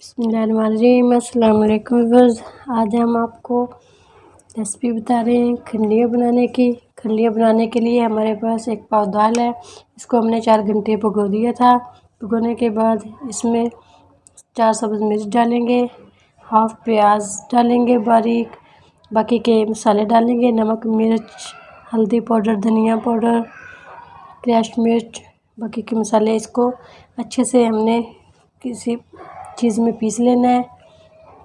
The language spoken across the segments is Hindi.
बिस्मिल्लाहिर्रहमानिर्रहीम। अस्सलाम वालेकुम व्यूअर्स। आज हम आपको रेसिपी बता रहे हैं खंडिया बनाने की। खंडिया बनाने के लिए हमारे पास एक पाव दाल है। इसको हमने 4 घंटे भिगो दिया था। भिगोने के बाद इसमें 4 सब्ज़ मिर्च डालेंगे, हाफ प्याज डालेंगे बारीक, बाकी के मसाले डालेंगे, नमक, मिर्च, हल्दी पाउडर, धनिया पाउडर, क्रश्ड मिर्च, बाकी के मसाले। इसको अच्छे से हमने किसी चीज़ में पीस लेना है,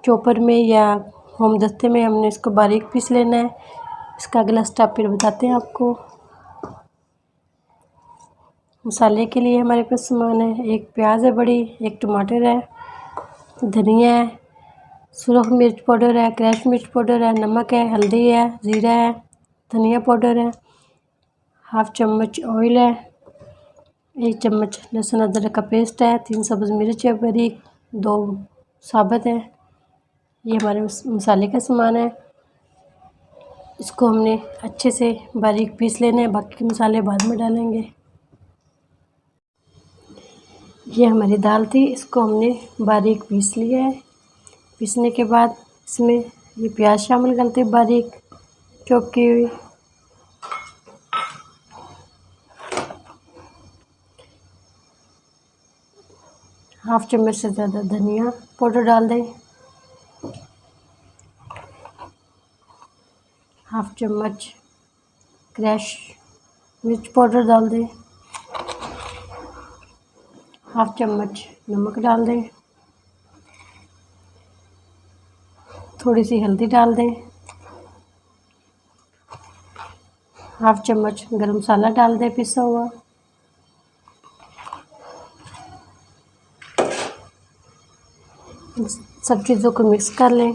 चॉपर में या हेमदस्ते में हमने इसको बारीक पीस लेना है। इसका अगला स्टेप फिर बताते हैं आपको। मसाले के लिए हमारे पास सामान है, एक प्याज है बड़ी, एक टमाटर है, धनिया है, सुरख मिर्च पाउडर है, क्रश मिर्च पाउडर है, नमक है, हल्दी है, ज़ीरा है, धनिया पाउडर है, हाफ चम्मच ऑयल है, 1 चम्मच लहसुन अदरक का पेस्ट है, 3 सब्ज़ मिर्च है बारीक, 2 साबुत है। ये हमारे मसाले का सामान है। इसको हमने अच्छे से बारीक पीस लेना है, बाकी के मसाले बाद में डालेंगे। ये हमारी दाल थी, इसको हमने बारीक पीस लिया है। पीसने के बाद इसमें ये प्याज शामिल करते बारीक चॉप की हुई, हाफ चम्मच से ज़्यादा धनिया पाउडर डाल दें, हाफ चम्मच क्रश मिर्च पाउडर डाल दें, हाफ चम्मच नमक डाल दें, थोड़ी सी हल्दी डाल दें, हाफ चम्मच गरम मसाला डाल दें पिसा हुआ, सब चीज़ों को मिक्स कर लें।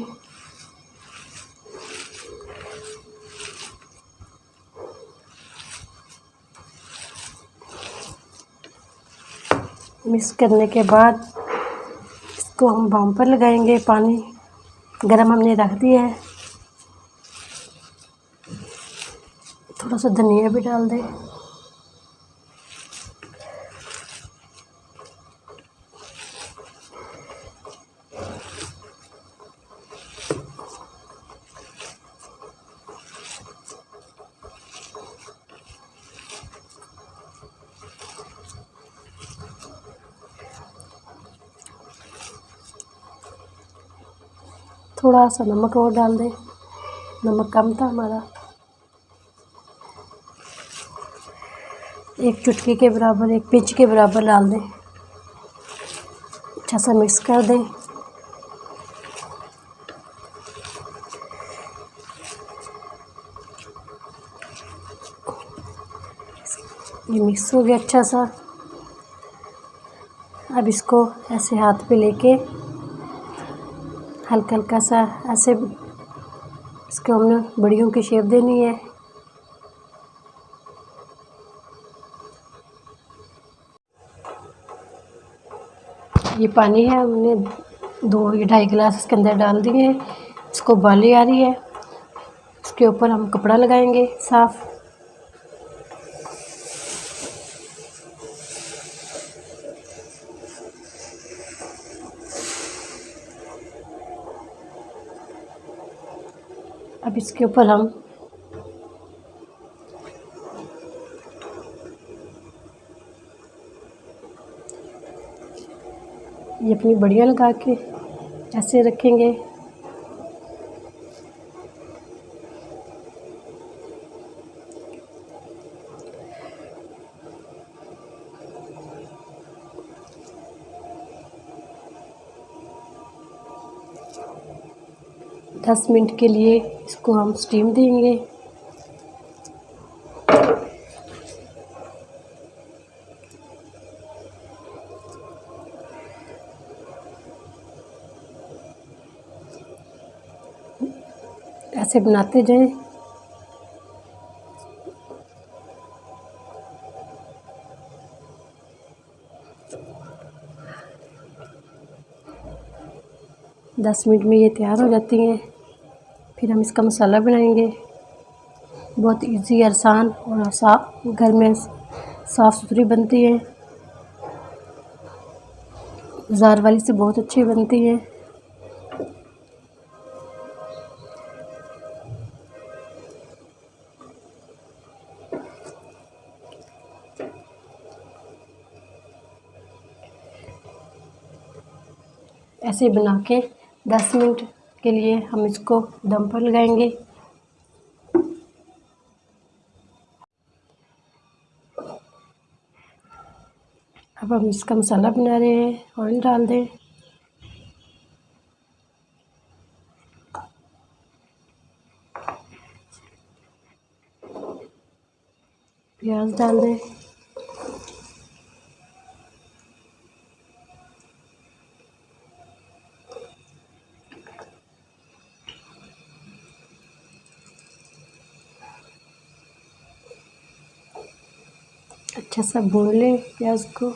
मिक्स करने के बाद इसको हम बाम पर लगाएंगे। पानी गरम हमने रख दिया है, थोड़ा सा धनिया भी डाल दें, थोड़ा सा नमक और डाल दें, नमक कम था हमारा। 1 चुटकी के बराबर, 1 पिंच के बराबर डाल दें। अच्छा सा मिक्स कर दें। ये मिक्स हो गया अच्छा सा। अब इसको ऐसे हाथ पे लेके हल्का हल्का सा ऐसे इसको हमने बड़ियों की शेप देनी है। ये पानी है, हमने 2 या 2.5 गिलास इसके अंदर डाल दिए हैं। इसको उबाली आ रही है, इसके ऊपर हम कपड़ा लगाएंगे साफ़। अब इसके ऊपर हम ये अपनी बड़ियाँ लगा के ऐसे रखेंगे। दस मिनट के लिए इसको हम स्टीम देंगे। ऐसे बनाते जाएं। दस मिनट में ये तैयार हो जाती हैं। फिर हम इसका मसाला बनाएंगे। बहुत इजी, आसान और घर में साफ़ सुथरी बनती है। जार वाली से बहुत अच्छी बनती है। ऐसे बना के 10 मिनट के लिए हम इसको दम पर लगाएंगे। अब हम इसका मसाला बना रहे हैं। ऑयल डाल दें, प्याज डाल दें, अच्छा सा भून लें प्याज को।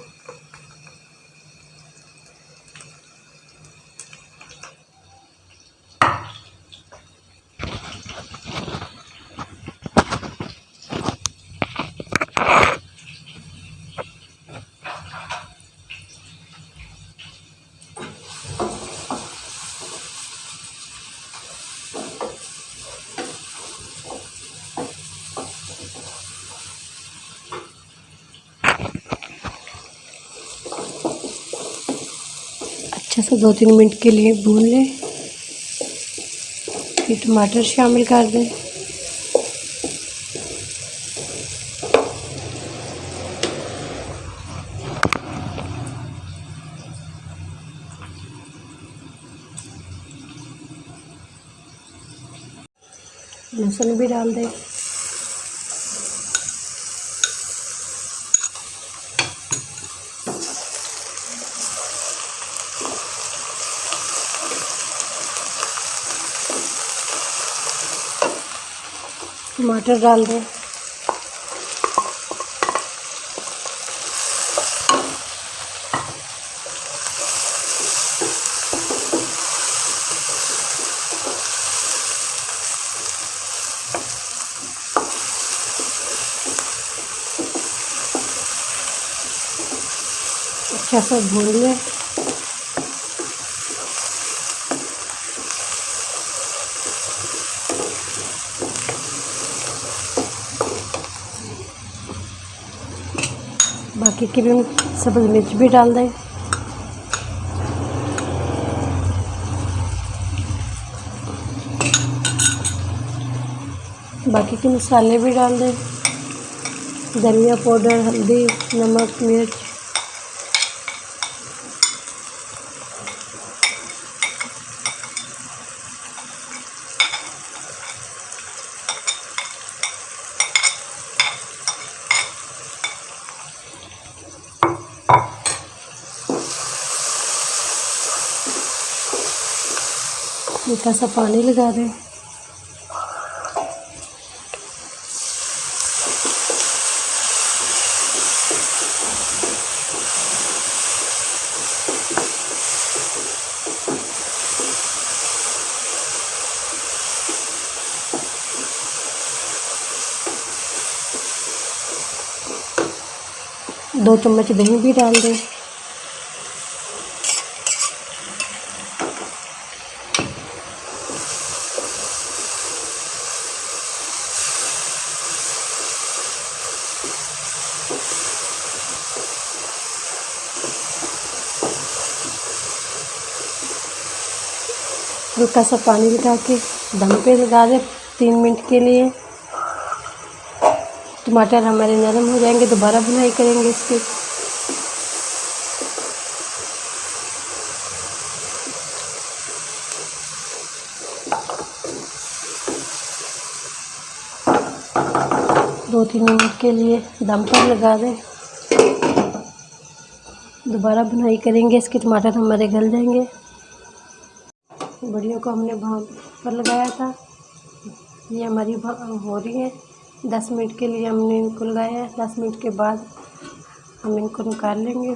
अच्छा सा 2-3 मिनट के लिए भून लें। फिर टमाटर शामिल कर दें। लहसुन भी डाल दें। टमाटर डाल दें। अच्छा सा भून लें। बाकी की भी सब्ज़ मिर्च भी डाल दें। बाकी के मसाले भी डाल दें, धनिया पाउडर, हल्दी, नमक, मिर्च। हल्का सा पानी लगा दें। दो चम्मच दही भी डाल दें। हल्का सा पानी लगा के दम पे लगा दें 3 मिनट के लिए। टमाटर हमारे नरम हो जाएंगे, दोबारा भुनाई करेंगे इसकी। दो 3 मिनट के लिए दम पर लगा दें, दोबारा भुनाई करेंगे इसके। टमाटर हमारे गल जाएंगे। बड़ियों को हमने भाप पर लगाया था, ये हमारी हो रही है। 10 मिनट के लिए हमने इनको लगाया है। 10 मिनट के बाद हम इनको निकाल लेंगे।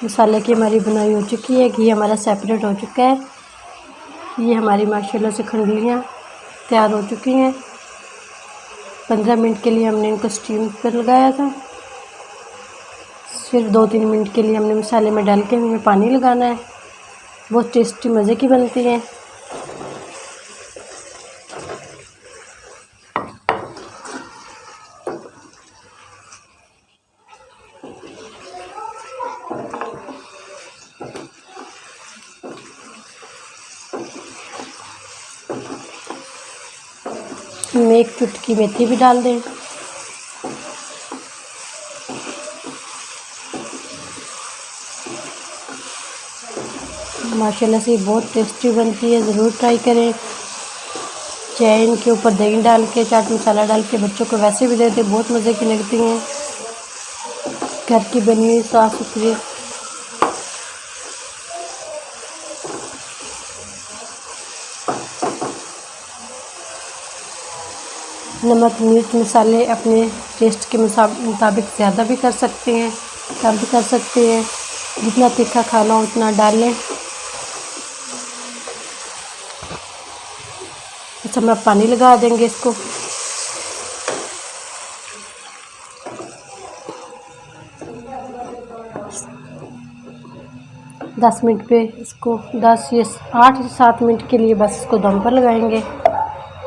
मसाले की हमारी बुनाई हो चुकी है, घी हमारा सेपरेट हो चुका है। ये हमारी माशाल्लाह से खंडलियाँ तैयार हो चुकी हैं। 15 मिनट के लिए हमने इनको स्टीम पर लगाया था। सिर्फ 2-3 मिनट के लिए हमने मसाले में डाल के हमें पानी लगाना है। बहुत टेस्टी मज़े की बनती है। में एक चुटकी मेथी भी डाल दें। माशाल्लाह से बहुत टेस्टी बनती है, ज़रूर ट्राई करें। चाहे इनके ऊपर दही डाल के, चाट मसाला डाल के बच्चों को वैसे भी देते बहुत मज़े की लगती हैं। घर की बनी हुई साफ़ सुथरी। नमक मिर्च मसाले अपने टेस्ट के मुताबिक ज़्यादा भी कर सकते हैं, कम भी कर सकते हैं। जितना तीखा खाना हो उतना डाल लें। अच्छा, हम पानी लगा देंगे इसको। दस मिनट पे इसको 10 या 8 से 7 मिनट के लिए बस इसको दम पर लगाएंगे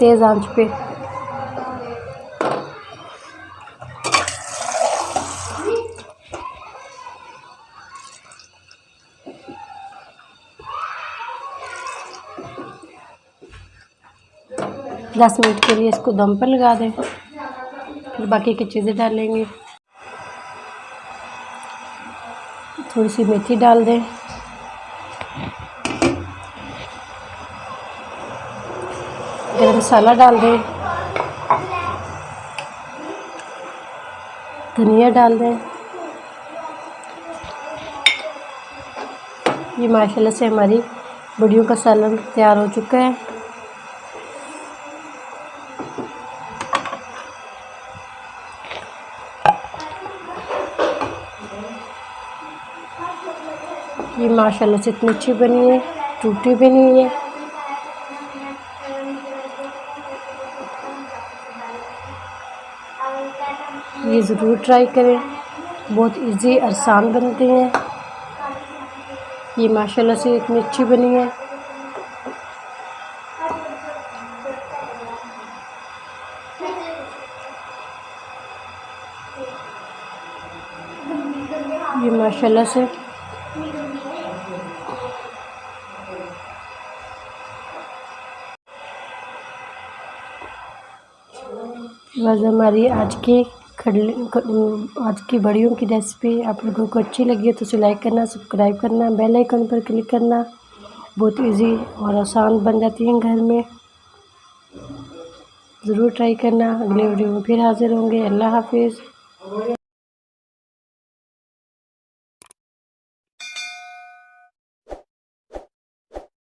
तेज़ आंच पे। दस मिनट के लिए इसको दम पर लगा दें, फिर बाकी की चीज़ें डालेंगे। थोड़ी सी मेथी डाल दें, गरम मसाला डाल दें, धनिया डाल दें। ये माशाल्लाह से हमारी बड़ियों का सालन तैयार हो चुका है। ये माशाल्लाह से इतनी अच्छी बनी है, टूटी भी नहीं है। ये ज़रूर ट्राई करें, बहुत इजी आसान बनती हैं। ये माशाल्लाह से इतनी अच्छी बनी है। ये माशाल्लाह से बस हमारी आज की बड़ियों की रेसिपी आप लोगों को अच्छी लगी है तो उसे लाइक करना, सब्सक्राइब करना, बेल आइकन पर क्लिक करना। बहुत इजी और आसान बन जाती हैं घर में। ज़रूर ट्राई करना। अगले वीडियो में फिर हाज़िर होंगे। अल्लाह हाफिज़।